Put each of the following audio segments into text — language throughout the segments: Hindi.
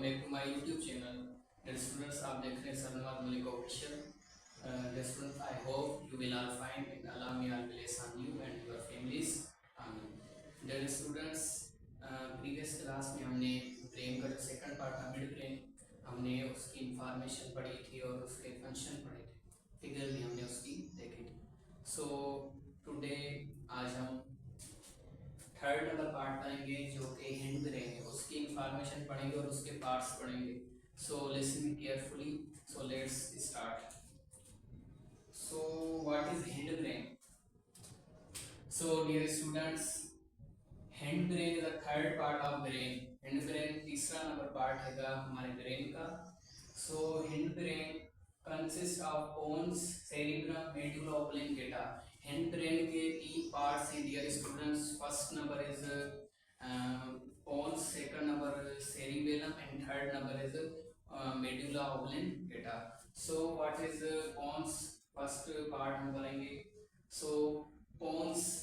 Back to my YouTube channel. Dear students, आप देख रहे हैं Sarnawaz Malik official. Dear students, I hope you will all fine and Allah may all bless on you and your families. आमीन। डियर स्टूडेंट्स, प्रीवियस क्लास में हमने ब्रेन का जो सेकंड पार्ट था मिड ब्रेन, हमने उसकी इंफॉर्मेशन पढ़ी थी और उसके फंक्शन पढ़े थे, फिगर भी हमने उसकी देखी थी। सो टुडे आज हम थर्ड नंबर पार्ट पढ़ेंगे जो कि हिंड ब्रेन है, उसकी इंफॉर्मेशन पढ़ेंगे और उसके पार्ट्स पढ़ेंगे। So listen me carefully. So let's start. So what is hindbrain? So dear students, hindbrain is the third part of brain. Hindbrain तीसरा नंबर पार्ट है हमारे ब्रेन का। So hindbrain consist of pons, cerebrum, medulla oblongata. Hindbrain के तीन पार्ट्स हैं dear students. First number is pons, second number cerebellum and third number is medulla oblongata. So what is पोन्स? First part हम करेंगे। सो पोन्स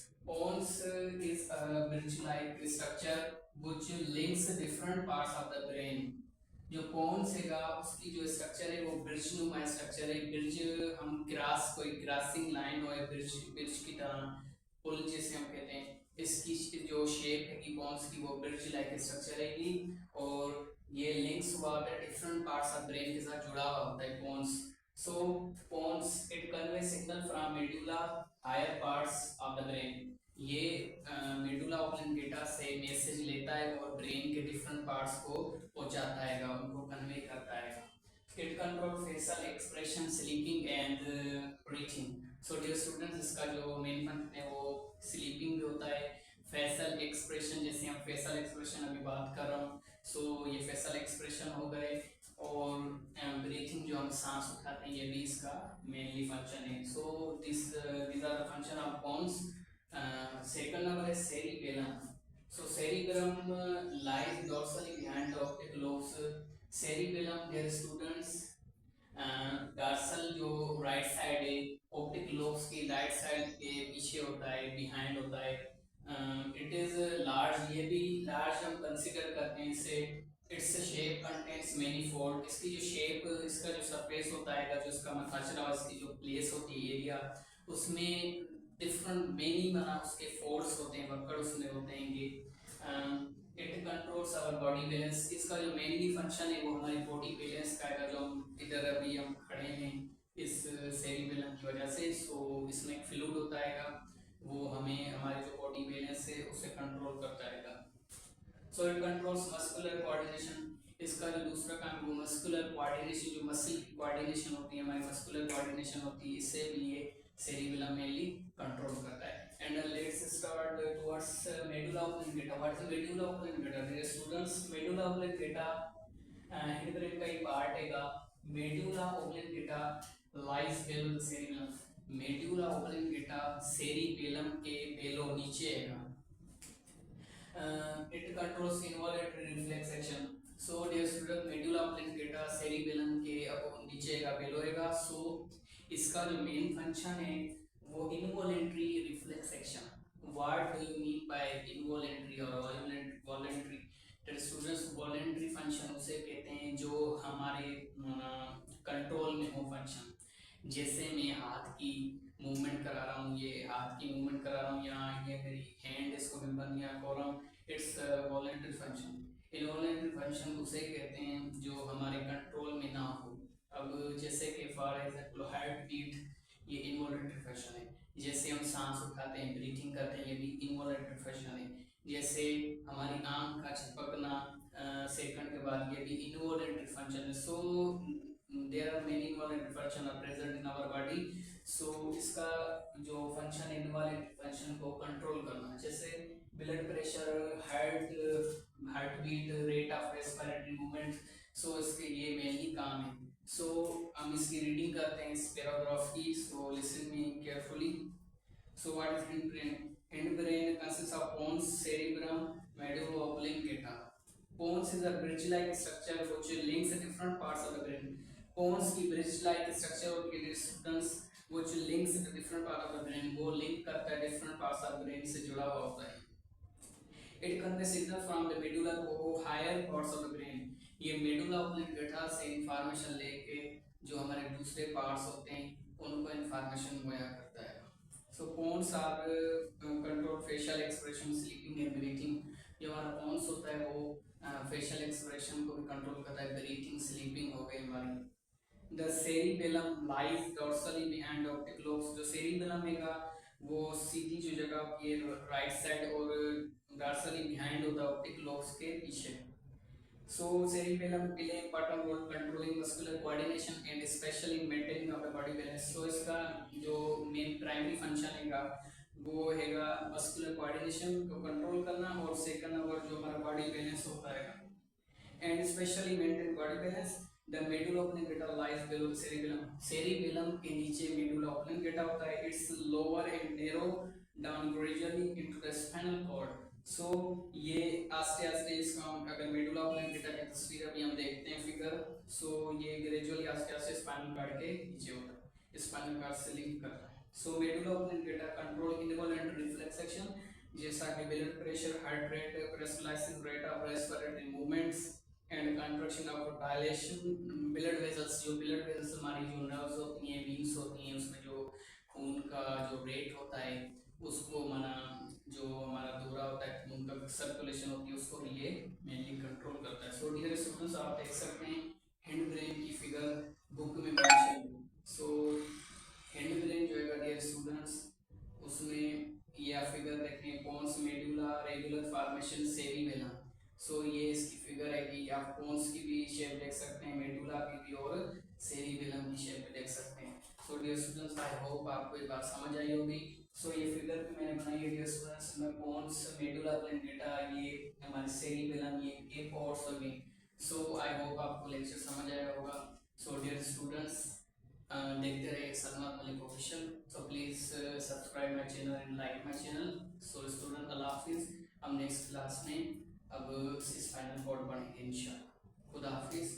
is a bridge-like structure which links different parts of the brain. जो पोन्स हैगा उसकी जो स्ट्रक्चर है वो ब्रिज नुमा स्ट्रक्चर है। ब्रिज हम क्रॉस, कोई क्रॉसिंग लाइन हो, ब्रिज ब्रिज की तरह, पुल जैसे हम कहते हैं, इसकी जो शेप है कि पोन्स की वो ब्रिज लाइक स्ट्रक्चर है और ये लिंक्स हुआ होता है डिफरेंट पार्ट्स ऑफ ब्रेन के साथ जुड़ा हुआ होता है पोन्स। So pons it conveys signal from medulla higher parts of the brain. ये मेडुला ऑब्लिंगेटा से मैसेज लेता है और ब्रेन के डिफरेंट पार्ट्स को पहुंचाता है, उनको कन्वे करता है। It control facial expression, sleeping and breathing. So dear students, इसका जो मेन फंक्शन है वो स्लीपिंग भी होता है, फेशियल एक्सप्रेशन, जैसे हम फेशियल एक्सप्रेशन अभी बात कर रहा हूँ, सो ये फेशियल एक्सप्रेशन हो गए, और ब्रीथिंग जो हम सांस उठाते हैं ये भी इसका मेनली फंक्शन है। So this are the function of pons. Second number है cerebellum. So cerebellum lies dorsally behind the optic lobes. Cerebellum dear students, dorsal जो राइट साइड है ऑप्टिक लोब्स की राइट साइड के पीछे होता है, बिहाइंड होता है। इट इज लार्ज, ये भी लार्ज हम कंसीडर करते हैं इसे। Its shape contains many fold. इसकी जो शेप, इसका जो सरफेस होता है, जो इसका मथाचरा, इसकी जो प्लेस होती है, एरिया, उसमें डिफरेंट मेनी बना उसके फोल्ड्स होते हैं, वक्कड़ उसमें होते हैं ये। It controls our body balance. इसका जो मेनली फंक्शन है वो हमारी बॉडी बैलेंस का है, जो हम इधर अभी हम खड़े हैं इस सेरिबेलम की वजह से। सो इसमें एक फ्लूइड होता है, वो हमें हमारे जो बॉडी बैलेंस है उसे कंट्रोल करता है। So it controls muscular coordination. इसका जो दूसरा काम है वो मस्कुलर कोऑर्डिनेशन, जो मसल की कोऑर्डिनेशन होती है, हमारी मस्कुलर कोऑर्डिनेशन होती है, इससे भी ये सेरिबेलम मेनली कंट्रोल करता है। And let's start towards medulla oblongata. What is medulla oblongata? Dear students, medulla oblongata hindbrain का ही पार्ट हैगा। Medulla oblongata lies below the cerebellum. Medulla oblongata cerebellum के बेलो नीचे हैगा। It controls involuntary reflex action. So dear student, medulla oblongata cerebellum के अब नीचे का बेलोएगा। सो इसका जो मेन फंक्शन है वो involuntary reflex action. What do you mean by involuntary or voluntary? Dear students, voluntary function उसे कहते हैं जो हमारे कंट्रोल में हो फंक्शन। जैसे मैं हाथ की मूवमेंट करा रहा हूँ, ये हाथ की मूवमेंट करा रहा हूँ, यहाँ ये मेरी हैंड, इसको मैं बंद यहाँ कर रहा हूँ, it's voluntary function. Involuntary function उसे कहते हैं जो हमारे कंट्रोल में ना हो। अब जैसे कि फॉर एग्जांपल हार्ट बीट, ये इनवॉलंटरी फंक्शन है। जैसे हम सांस उठाते हैं, ब्रीथिंग करते हैं, ये भी इनवॉलंटरी फंक्शन है। जैसे हमारी आंख का झपकना सेकंड के बाद, ये भी इनवॉलंटरी फंक्शन है। सो there are many involuntary function are present in our body. So इसका जो फंक्शन है इनवॉलंटरी फंक्शन को कंट्रोल करना, जैसे blood pressure, heart beat, rate of respiratory movement. So इसके ये मेनली काम है। सो हम इसकी रीडिंग करते हैं इस पैराग्राफ की। So listen me carefully. So what is hindbrain? Hindbrain consist of pons, cerebrum, medulla oblongata. Pons is a bridge-like structure which links different parts of the brain. Pons की bridge-like structure होती है students, which links the different part of the brain, वो link करता है different parts of brain से जुड़ा हुआ होता है। It conveys signal from the medulla to higher parts of the brain. ये मेडुला ऑब्लिंगेटा से इंफॉर्मेशन लेके जो हमारे दूसरे पार्ट्स होते हैं उनको इंफॉर्मेशन मुहैया करता है। So pons are control facial expression, sleeping and breathing. जो हमारा पोन्स होता है वो फेशियल एक्सप्रेशन को भी कंट्रोल करता है, ब्रीथिंग, स्लीपिंग हो गई हमारी। The cerebellum lies dorsally behind optic lobes. जो सेरिबेलम है वो सीधी जो जगह ये राइट साइड और डॉर्सली बिहाइंड होता है ऑप्टिक लोब्स के पीछे। So cerebellum play important role controlling muscular coordination and especially in maintaining of the body balance. So इसका जो मेन प्राइमरी फंक्शन हैगा वो हैगा मस्कुलर कोऑर्डिनेशन को कंट्रोल करना, और सेकंड नंबर जो हमारा बॉडी बैलेंस होता है and especially maintain body balance. The medulla oblongata lies below the cerebellum. Cerebellum के नीचे medulla oblongata होता है. It's lower and narrow down gradually into the spinal cord. So ये आस्ते आस्ते इसका अगर medulla oblongata की तस्वीर अभी हम देखते हैं फिगर, so ये gradually आस्ते आस्ते spinal cord के नीचे होता है, spinal cord से लिंक करता है. So medulla oblongata control involuntary reflex action जैसा कि blood pressure, heart rate, respiration rate of respiratory movements and contraction of dilation, blood vessels, जो ब्लड वेसल्स हमारी जो नर्व्स होती हैं, वीन्स होती हैं, उसमें जो खून का जो रेट होता है उसको मना, जो हमारा दौरा होता है खून का सर्कुलेशन होती है उसको ये मेनली कंट्रोल करता है. सो डियर स्टूडेंट्स, आप देख सकते हैं हैंड ब्रेन की फिगर बुक में मेंशन. सो हैंड ब्रेन जो है डियर स्टूडेंट्स उसमें ये फिगर देखें, pons medulla regular formation cerebellum. So ये इसकी फिगर है कि आप पोन्स की भी शेप देख सकते हैं, मेडुला की भी और सेरिबेलम की शेप देख सकते हैं. So dear students, I hope आपको ये बात समझ आई होगी. सो ये फिगर भी मैंने बनाई है डियर स्टूडेंट्स, में पोन्स मेडुला ऑब्लिंगेटा, ये हमारे सेरिबेलम, ये पोर्ट्स हो गए. सो आई होप आपको लेक्चर समझ आया होगा. सो डियर स्टूडेंट्स, देखते रहिए Salman Malik official. So please subscribe my channel and like my channel. So student, Allah हाफिज. हम नेक्स्ट क्लास में अब इस फाइनल कोड पढ़ेंगे इंशाल्लाह. खुदा हाफिज.